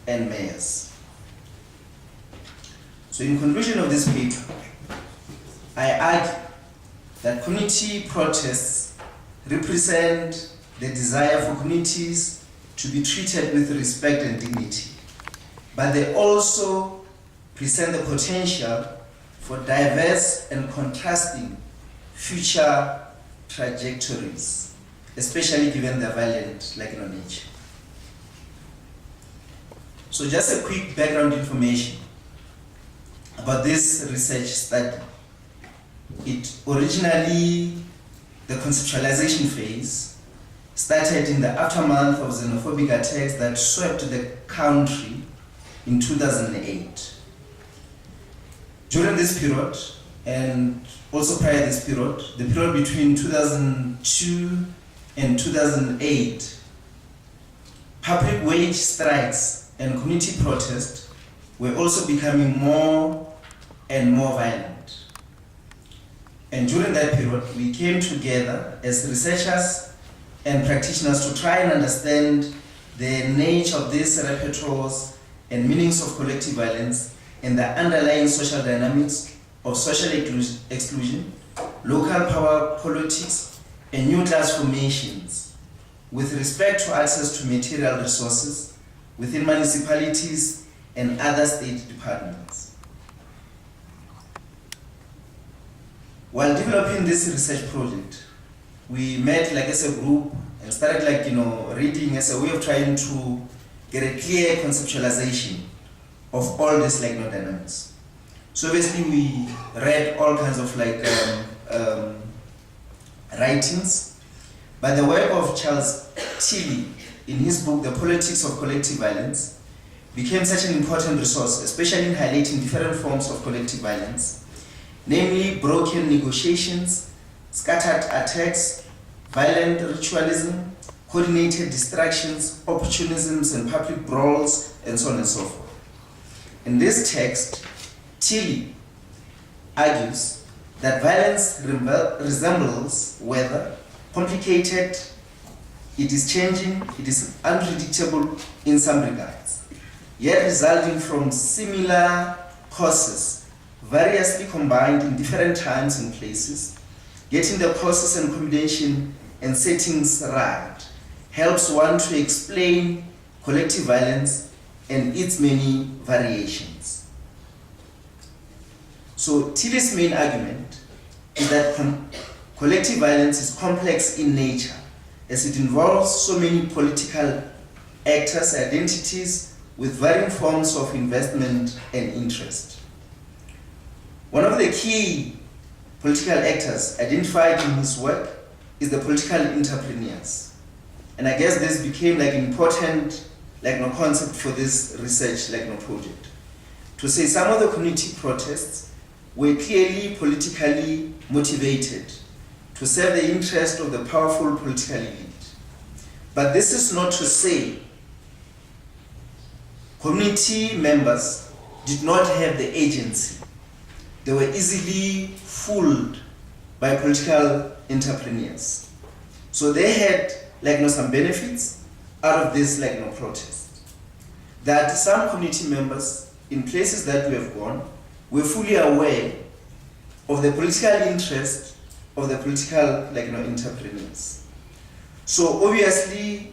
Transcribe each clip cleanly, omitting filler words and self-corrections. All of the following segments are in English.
and mayors. So in conclusion of this paper, I argue that community protests represent the desire for communities to be treated with respect and dignity, but they also present the potential for diverse and contrasting future trajectories, especially given the violent nature. So just a quick background information about this research study. It originally, the conceptualization phase, started in the aftermath of xenophobic attacks that swept the country in 2008. During this period, and also prior to this period, the period between 2002 and 2008, public wage strikes and community protests were also becoming more and more violent. And during that period, we came together as researchers and practitioners to try and understand the nature of these repertoires and meanings of collective violence and the underlying social dynamics of social exclusion, local power politics, and new class formations with respect to access to material resources within municipalities and other state departments. While developing this research project, we met as a group and started reading as a way of trying to get a clear conceptualization of all these dynamics. So basically we read all kinds of writings, but the work of Charles Tilly in his book, The Politics of Collective Violence, became such an important resource, especially in highlighting different forms of collective violence, namely broken negotiations, scattered attacks, violent ritualism, coordinated distractions, opportunisms, and public brawls, and so on and so forth. In this text, Tilly argues that violence resembles weather, complicated, it is changing, it is unpredictable in some regards, yet resulting from similar causes variously combined in different times and places. Getting the process and combination and settings right helps one to explain collective violence and its many variations. So Tilly's main argument is that collective violence is complex in nature, as it involves so many political actors, identities with varying forms of investment and interest. One of the key political actors identified in his work is the political entrepreneurs. And I guess this became an important concept for this research project. To say some of the community protests were clearly politically motivated to serve the interest of the powerful political elite. But this is not to say community members did not have the agency. They were easily fooled by political entrepreneurs. So they had some benefits out of this protest. That some community members in places that we have gone were fully aware of the political interest of the political entrepreneurs. So obviously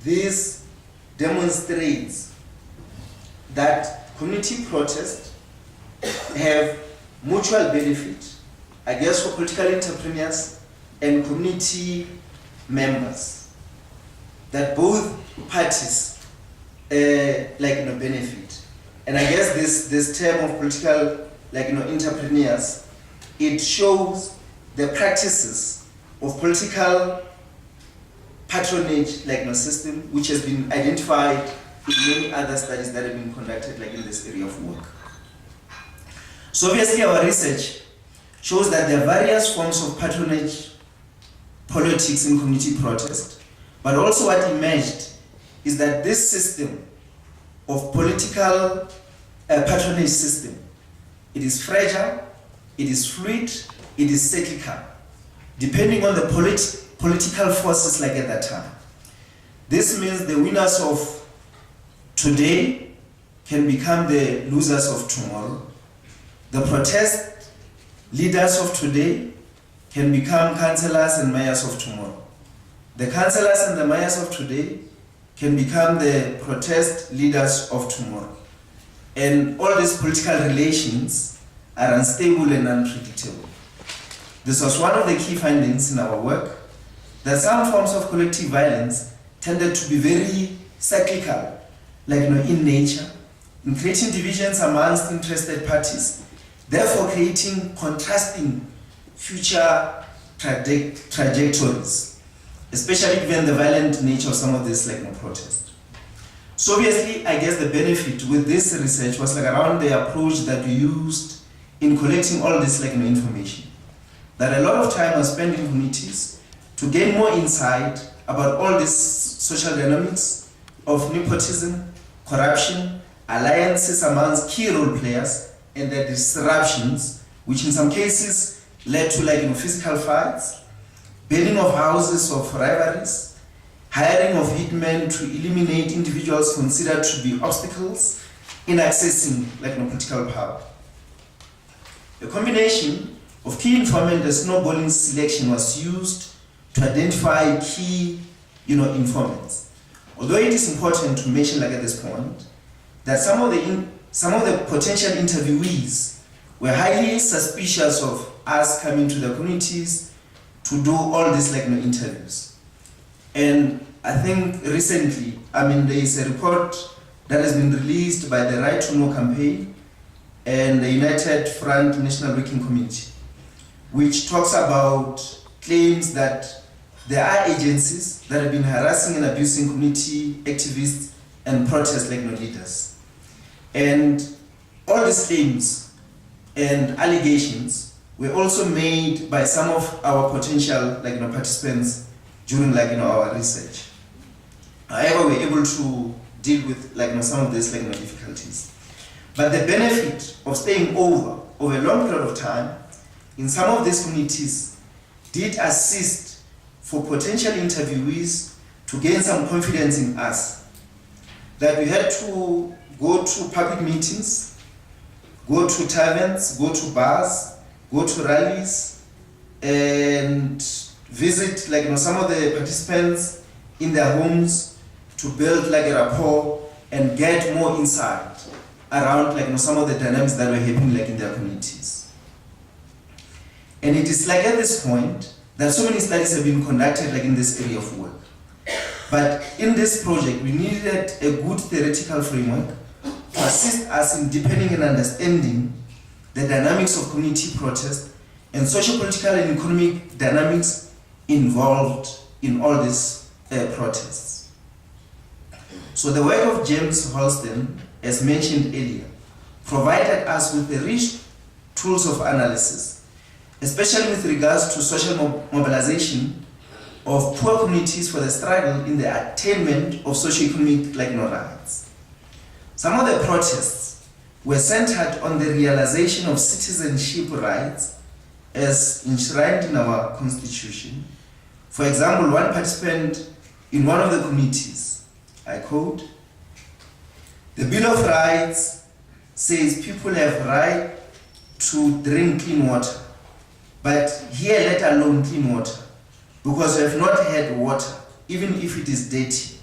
this demonstrates that community protests have mutual benefit, I guess, for political entrepreneurs and community members, that both parties benefit. And I guess this term of political entrepreneurs, it shows the practices of political patronage system, which has been identified in many other studies that have been conducted in this area of work. So obviously our research shows that there are various forms of patronage politics in community protest, but also what emerged is that this system of political patronage system, it is fragile, it is fluid, it is cyclical, depending on the political forces at that time. This means the winners of today can become the losers of tomorrow. The protest leaders of today can become councillors and mayors of tomorrow. The councillors and the mayors of today can become the protest leaders of tomorrow. And all these political relations are unstable and unpredictable. This was one of the key findings in our work, that some forms of collective violence tended to be very cyclical, like in nature, in creating divisions amongst interested parties, therefore creating contrasting future trajectories, especially given the violent nature of some of these protests. So obviously, I guess the benefit with this research was around the approach that we used in collecting all this information. That a lot of time was spent in communities to gain more insight about all these social dynamics of nepotism, corruption, alliances amongst key role players, and the disruptions, which in some cases led to physical fights, building of houses of rivalries, hiring of hitmen to eliminate individuals considered to be obstacles in accessing political power. A combination of key informant and snowballing selection was used to identify key informants. Although it is important to mention at this point that some of the potential interviewees were highly suspicious of us coming to the communities to do all these interviews. And I think recently, there is a report that has been released by the Right to Know campaign and the United Front National Working Committee, which talks about claims that there are agencies that have been harassing and abusing community activists and protest leaders. And all these claims and allegations were also made by some of our potential participants during our research. However, we were able to deal with some of these difficulties. But the benefit of staying over a long period of time in some of these communities did assist for potential interviewees to gain some confidence in us. That we had to go to public meetings, go to taverns, go to bars, go to rallies, and visit some of the participants in their homes to build a rapport and get more insight around some of the dynamics that were happening in their communities. And it is at this point that so many studies have been conducted in this area of work. But in this project, we needed a good theoretical framework to assist us in deepening and understanding the dynamics of community protest and socio-political and economic dynamics involved in all these protests. So the work of James Holston, as mentioned earlier, provided us with the rich tools of analysis, especially with regards to social mobilization of poor communities for the struggle in the attainment of socio-economic rights. Some of the protests were centered on the realization of citizenship rights as enshrined in our constitution. For example, one participant in one of the communities, I quote, "The Bill of Rights says people have right to drink clean water, but here let alone clean water, because we have not had water, even if it is dirty.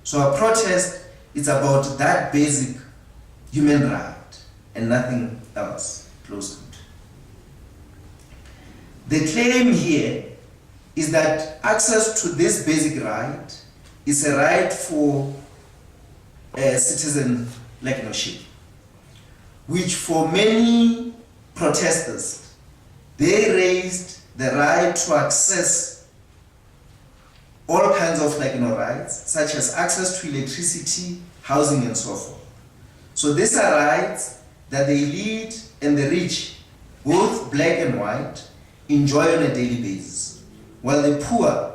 So our protest is about that basic human right and nothing else." Close quote. The claim here is that access to this basic right is a right for citizenship, which for many protesters, they raised the right to access all kinds of rights, such as access to electricity, housing, and so forth. So these are rights that the elite and the rich, both black and white, enjoy on a daily basis, while the poor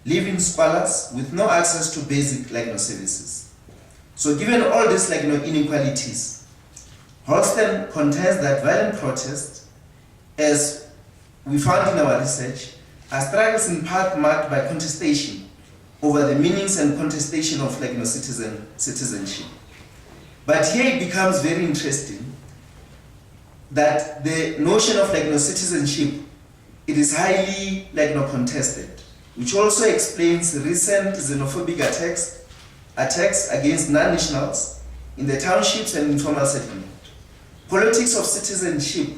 live in squalors with no access to basic services. So given all these inequalities, Holston contends that violent protests, as we found in our research, are struggles in part marked by contestation over the meanings and contestation of citizenship. But here it becomes very interesting that the notion of citizenship, it is highly contested, which also explains recent xenophobic attacks against non-nationals in the townships and informal settlement. Politics of citizenship,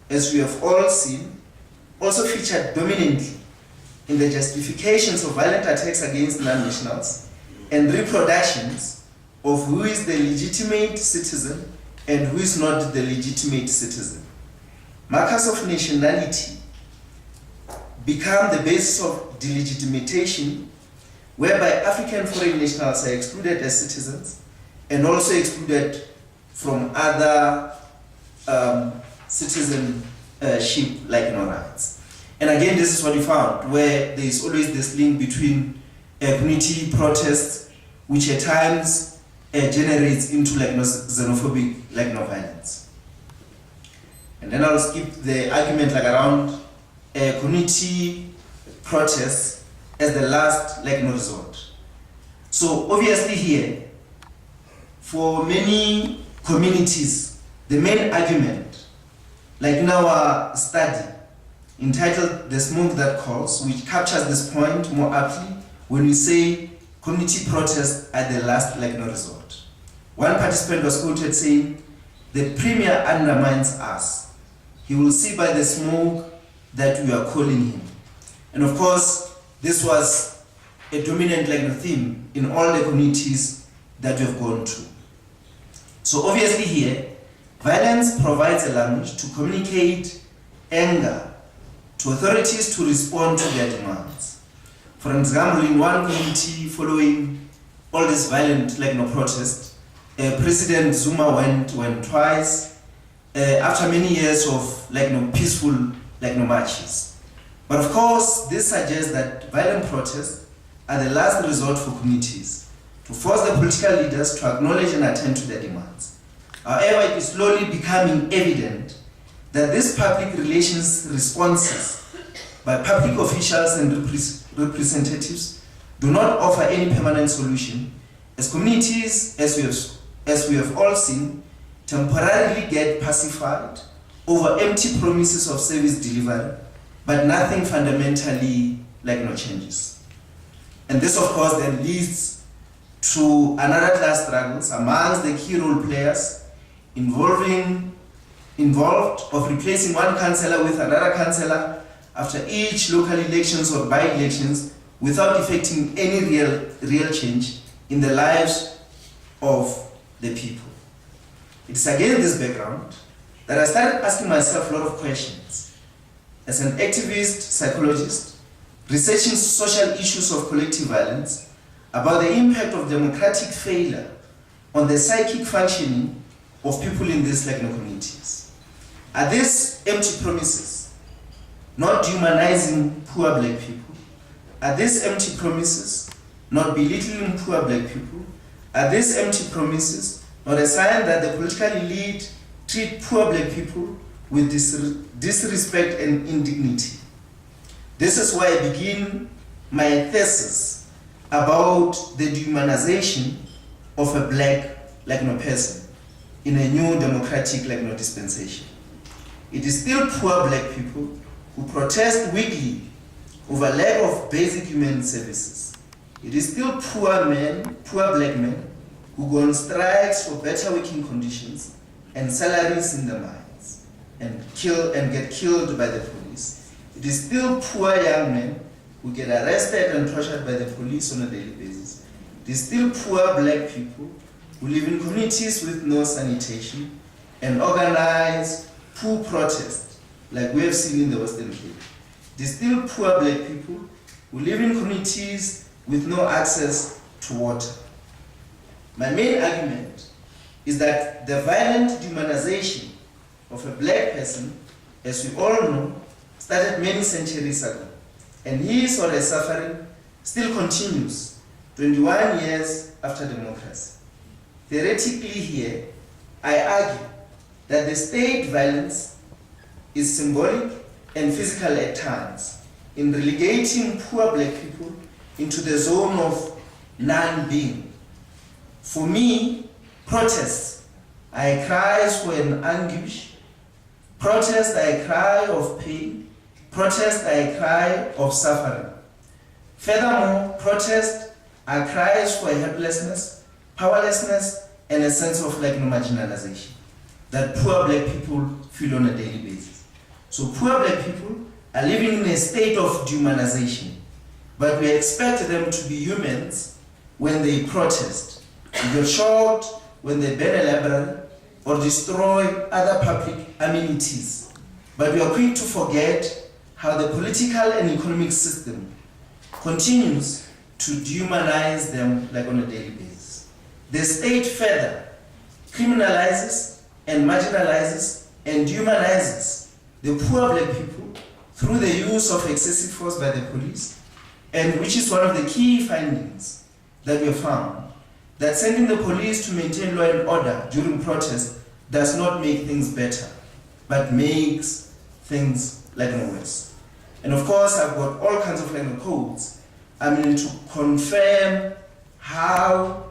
as we have all seen, also featured dominantly in the justifications of violent attacks against non-nationals and reproductions of who is the legitimate citizen and who is not the legitimate citizen. Markers of nationality become the basis of delegitimation, whereby African foreign nationals are excluded as citizens and also excluded from other citizenship rights. And again, this is what we found, where there is always this link between community protests, which at times generates into xenophobic violence. And then I'll skip the argument around community protests as the last resort. So obviously here, for many communities, the main argument, in our study entitled "The Smoke That Calls," which captures this point more aptly when we say community protests are the last resort. One participant was quoted saying, "The premier undermines us. He will see by the smoke that we are calling him." And of course, this was a dominant theme in all the communities that we have gone to. So obviously here, violence provides a language to communicate anger to authorities to respond to their demands. For example, in one community following all this violent protest, President Zuma went twice after many years of peaceful marches. But of course, this suggests that violent protests are the last resort for communities to force the political leaders to acknowledge and attend to their demands. However, it is slowly becoming evident that these public relations responses by public officials and representatives do not offer any permanent solution, as communities, as we have all seen, temporarily get pacified over empty promises of service delivery, but nothing fundamentally changes. And this of course then leads to another class struggles amongst the key role players involved of replacing one councillor with another councillor after each local elections or by-elections without effecting any real change in the lives of the people. It's against this background that I started asking myself a lot of questions. As an activist psychologist, researching social issues of collective violence, about the impact of democratic failure on the psychic functioning of people in these communities. Are these empty promises not dehumanizing poor black people? Are these empty promises not belittling poor black people? Are these empty promises not a sign that the political elite treat poor black people with disrespect and indignity? This is why I begin my thesis about the dehumanization of a black person in a new democratic dispensation. It is still poor black people who protest weekly over lack of basic human services. It is still poor black men who go on strikes for better working conditions and salaries in the mines and get killed by the police. It is still poor young men who get arrested and tortured by the police on a daily basis. It is still poor black people who live in communities with no sanitation and organize poor protests like we have seen in the Western Cape. It is still poor black people who live in communities with no access to water. My main argument is that the violent dehumanization of a black person, as we all know, started many centuries ago, and his or her suffering still continues 21 years after democracy. Theoretically here, I argue that the state violence is symbolic and physical at times in relegating poor black people into the zone of non-being. For me, Protests are cries for an anguish. Protests are a cry of pain. Protests are a cry of suffering. Furthermore, protests are cries for helplessness, powerlessness, and a sense of marginalization that poor black people feel on a daily basis. So poor black people are living in a state of dehumanization, but we expect them to be humans when they protest. We get shocked when they burn a library or destroy other public amenities. But we are quick to forget how the political and economic system continues to dehumanize them on a daily basis. The state further criminalizes and marginalizes and dehumanizes the poor black people through the use of excessive force by the police, and which is one of the key findings that we have found, that sending the police to maintain law and order during protest does not make things better, but makes things worse. And of course, I've got all kinds of codes to confirm how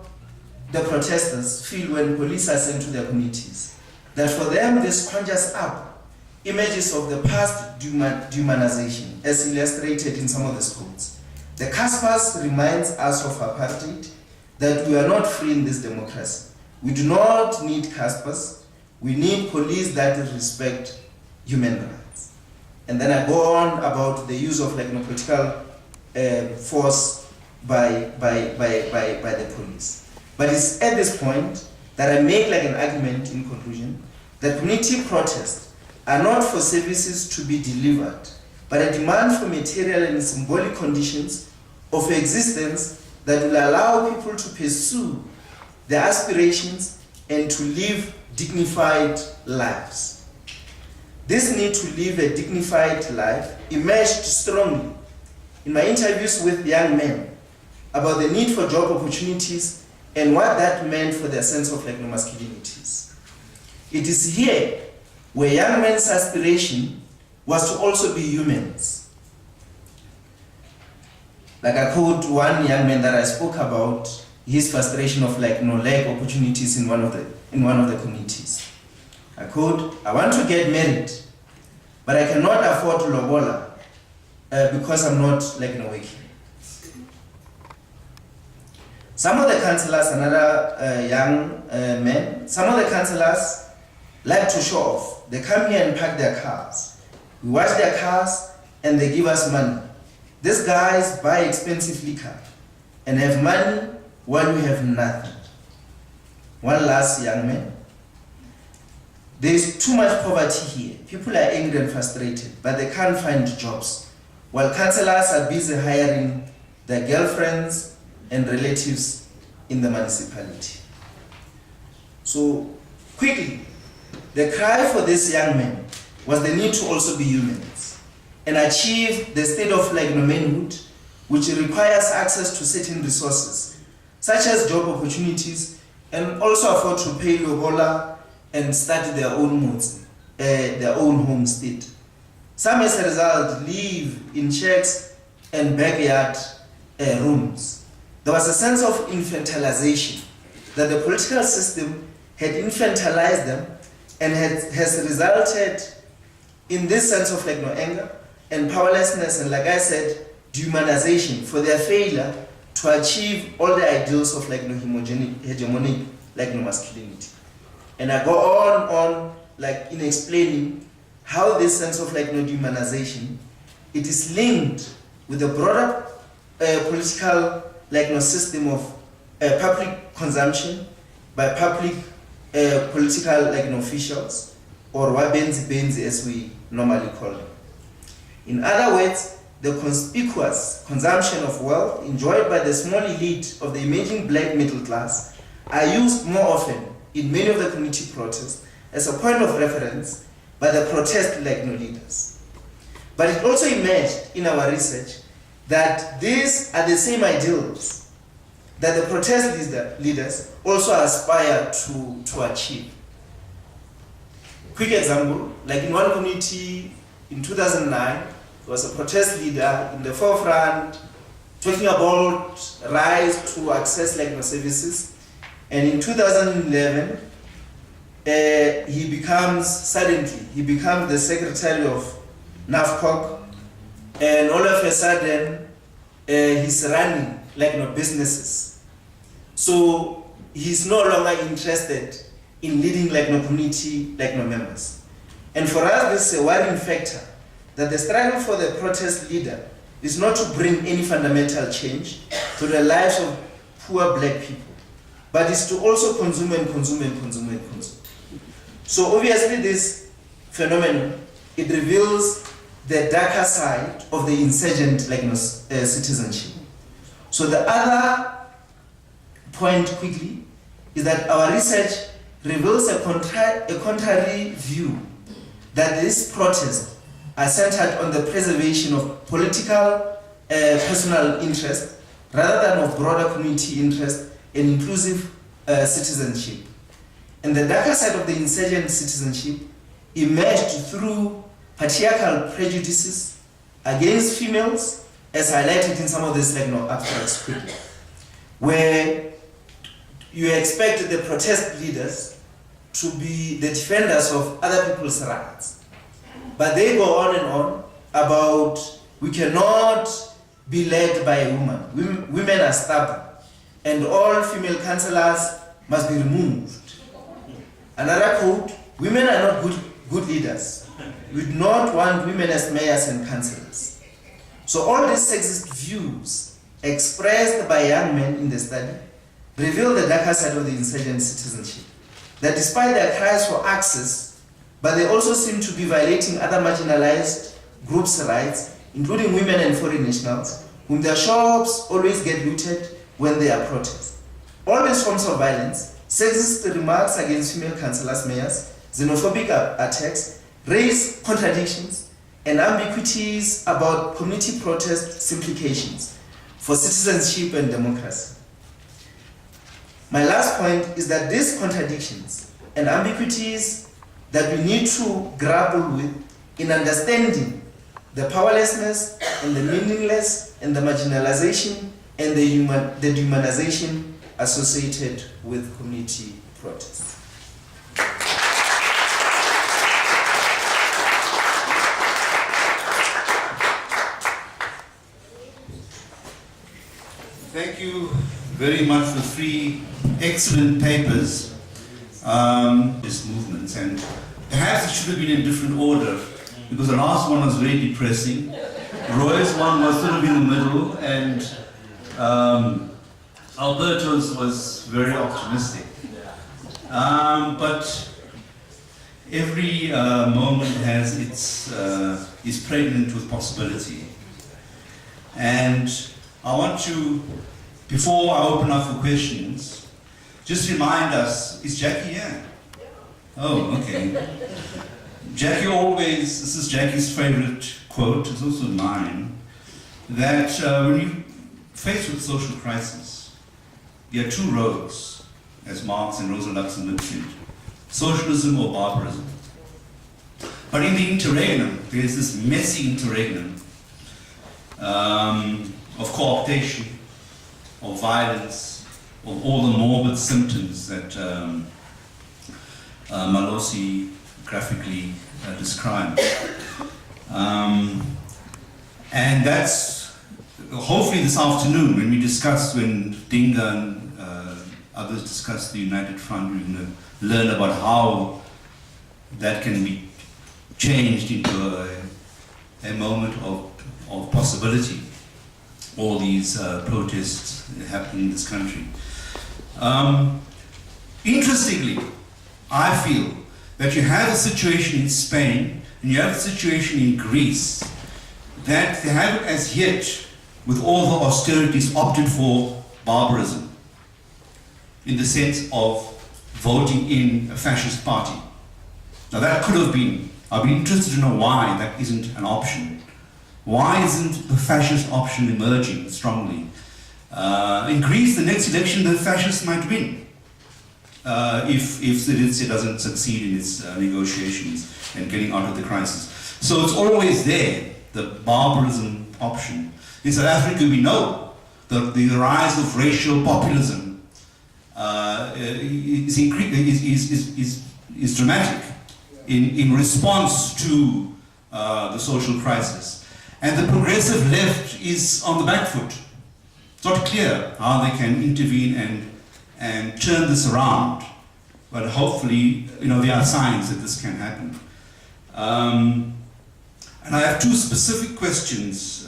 the protesters feel when police are sent to their communities. That for them, this conjures up images of the past dehumanization, as illustrated in some of the codes. The Caspers reminds us of apartheid, that we are not free in this democracy. We do not need Caspers. We need police that respect human rights. And then I go on about the use of political force by the police. But it's at this point that I make an argument in conclusion that community protests are not for services to be delivered, but a demand for material and symbolic conditions of existence that will allow people to pursue their aspirations and to live dignified lives. This need to live a dignified life emerged strongly in my interviews with young men about the need for job opportunities and what that meant for their sense of masculinities. It is here where young men's aspiration was to also be humans. I quote one young man that I spoke about, his frustration of lack opportunities in one of the communities. I quote, "I want to get married, but I cannot afford to lobola because I'm not working." Some of the councillors, another young man, some of the councillors like to show off. They come here and park their cars. We wash their cars and they give us money. These guys buy expensive liquor and have money while we have nothing. One last young man. There is too much poverty here. People are angry and frustrated, but they can't find jobs, while councillors are busy hiring their girlfriends and relatives in the municipality. So quickly, the cry for this young man was the need to also be humans and achieve the state of manhood, which requires access to certain resources, such as job opportunities, and also afford to pay lobola and start their own homestead. Some, as a result, live in shacks and backyard rooms. There was a sense of infantilization, that the political system had infantilized them and has resulted in this sense of anger and powerlessness, and I said, dehumanization for their failure to achieve all the ideals of hegemonic masculinity. And I go on in explaining how this sense of dehumanization, it is linked with the broader political system of public consumption by public political officials, or wabenzi as we normally call them. In other words, the conspicuous consumption of wealth enjoyed by the small elite of the emerging black middle class are used more often in many of the community protests as a point of reference by the protest leaders. But it also emerged in our research that these are the same ideals that the protest leaders also aspire to achieve. Quick example, in one community in 2009, there was a protest leader in the forefront talking about rights to access services And in 2011, he becomes the secretary of NAFCOC, and all of a sudden, he's running businesses. So he's no longer interested in leading community members. And for us, this is a worrying factor, that the struggle for the protest leader is not to bring any fundamental change to the lives of poor black people, but is to also consume and consume and consume and consume. So obviously this phenomenon, it reveals the darker side of the insurgent citizenship. So the other point quickly is that our research reveals a contrary view that these protests are centered on the preservation of political personal interest rather than of broader community interest and inclusive citizenship. And the darker side of the insurgent citizenship emerged through patriarchal prejudices against females, as highlighted in some of these abstracts quickly, where you expect the protest leaders to be the defenders of other people's rights. But they go on and on about we cannot be led by a woman. Women are stubborn, and all female councillors must be removed. Another quote, women are not good leaders. We do not want women as mayors and councillors. So all these sexist views expressed by young men in the study reveal the darker side of the insurgent citizenship. That despite their cries for access, but they also seem to be violating other marginalized groups' rights, including women and foreign nationals, whom their shops always get looted when they are protest. All these forms of violence, sexist remarks against female councillors, mayors, xenophobic attacks, raise contradictions and ambiguities about community protest implications for citizenship and democracy. My last point is that these contradictions and ambiguities that we need to grapple with in understanding the powerlessness and the meaningless and the marginalization and the dehumanization associated with community protests. Thank you very much for 3 excellent papers, this movement, and perhaps it should have been in different order, because the last one was very depressing. Roy's one was sort of in the middle, and Alberto's was very optimistic. But every moment has is pregnant with possibility. And I want to, before I open up for questions, just remind us, is Jackie here? Oh, okay. Jackie always, this is Jackie's favorite quote, it's also mine, that when you faced with social crisis, there are 2 roads, as Marx and Rosa Luxemburg said, socialism or barbarism. But in the interregnum, there is this messy interregnum of cooptation, of violence, of all the morbid symptoms that Malosi graphically described. And that's hopefully this afternoon when Dinga and others discuss the United Front, we're going to learn about how that can be changed into a moment of possibility. All these protests happening in this country. Interestingly, I feel that you have a situation in Spain and you have a situation in Greece that they haven't as yet, with all the austerities, opted for barbarism in the sense of voting in a fascist party. Now that could have been, I'd be interested to know why that isn't an option. Why isn't the fascist option emerging strongly? In Greece, the next election, the fascists might win if Syriza doesn't succeed in its negotiations and getting out of the crisis. So it's always there, the barbarism option. In South Africa, we know the rise of racial populism is dramatic in response to the social crisis. And the progressive left is on the back foot. It's not clear how they can intervene and turn this around. But hopefully, there are signs that this can happen. And I have two specific questions.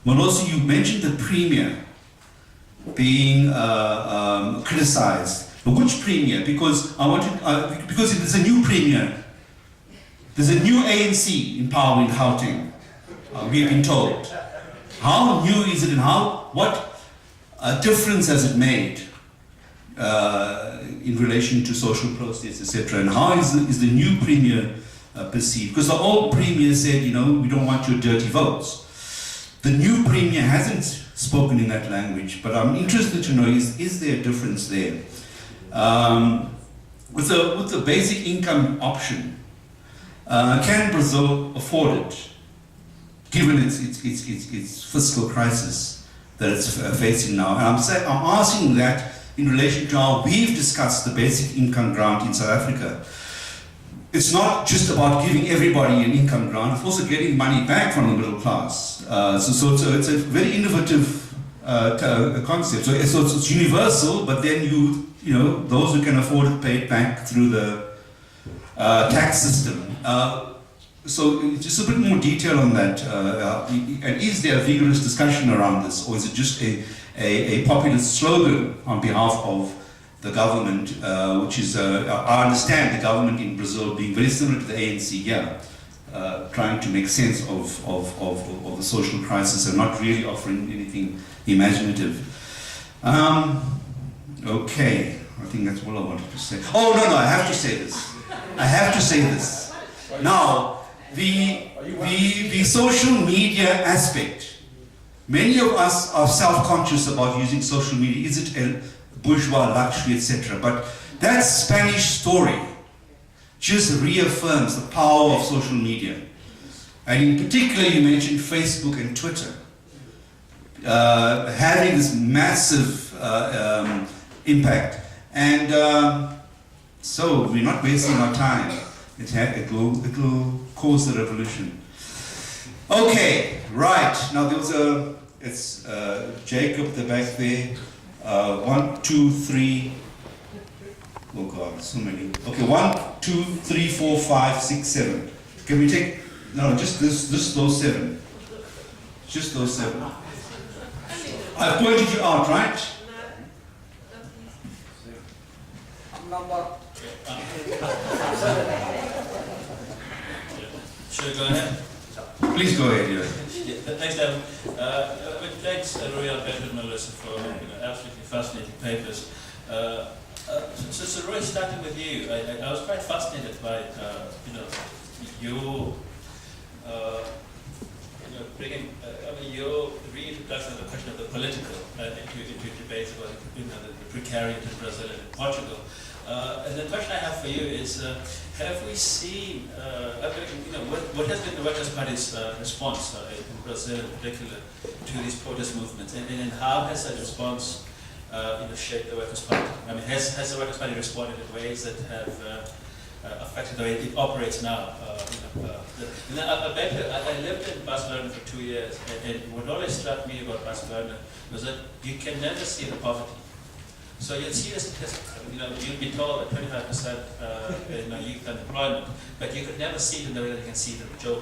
Molosi, you mentioned the Premier being criticized. But which Premier? Because because there's a new Premier. There's a new ANC in power in Gauteng. We've been told. How new is it, and what difference has it made in relation to social protests, etc.? And how is the new Premier perceived? Because the old Premier said, we don't want your dirty votes. The new Premier hasn't spoken in that language, but I'm interested to know, is there a difference there? With the basic income option, can Brazil afford it, given its fiscal crisis that it's facing now? And I'm asking that in relation to how we've discussed the basic income grant in South Africa. It's not just about giving everybody an income grant, it's also getting money back from the middle class. So it's a very innovative concept. So it's universal, but then those who can afford it pay it back through the tax system. So just a bit more detail on that. And is there a vigorous discussion around this, or is it just a populist slogan on behalf of the government, which is, I understand the government in Brazil being very similar to the ANC here, trying to make sense of the social crisis and not really offering anything imaginative. Okay, I think that's all I wanted to say. Oh, no, I have to say this. Now, the social media aspect, many of us are self-conscious about using social media. Is it a bourgeois luxury, etc.? But that Spanish story just reaffirms the power of social media. And in particular, you mentioned Facebook and Twitter having this massive impact. And so we're not wasting our time. It will cause the revolution. Okay, right. Now there was it's Jacob at the back there. 1, 2, 3. Oh God, so many. Okay, 1, 2, 3, 4, 5, 6, 7. Can we take? No, just those 7. Just those 7. I pointed you out, right? Should I go ahead? Please go ahead, yeah. Thanks, Dan. Thanks, Roy Alberto and Melissa, for absolutely fascinating papers. So Roy, starting with you, I was quite fascinated by your bringing your reintroduction of the question of the political into debates about the precariat in Brazil and in Portugal. And the question I have for you is, have we seen, what has been the Workers' Party's response in Brazil in particular to these protest movements, and how has that response shaped the Workers' Party? I mean, has the Workers' Party responded in ways that have affected the way it operates now? I lived in Barcelona for 2 years, and what always struck me about Barcelona was that you can never see the poverty. So you'll see this, you'll be told that 25% youth unemployment, but you could never see it in the way that you can see the job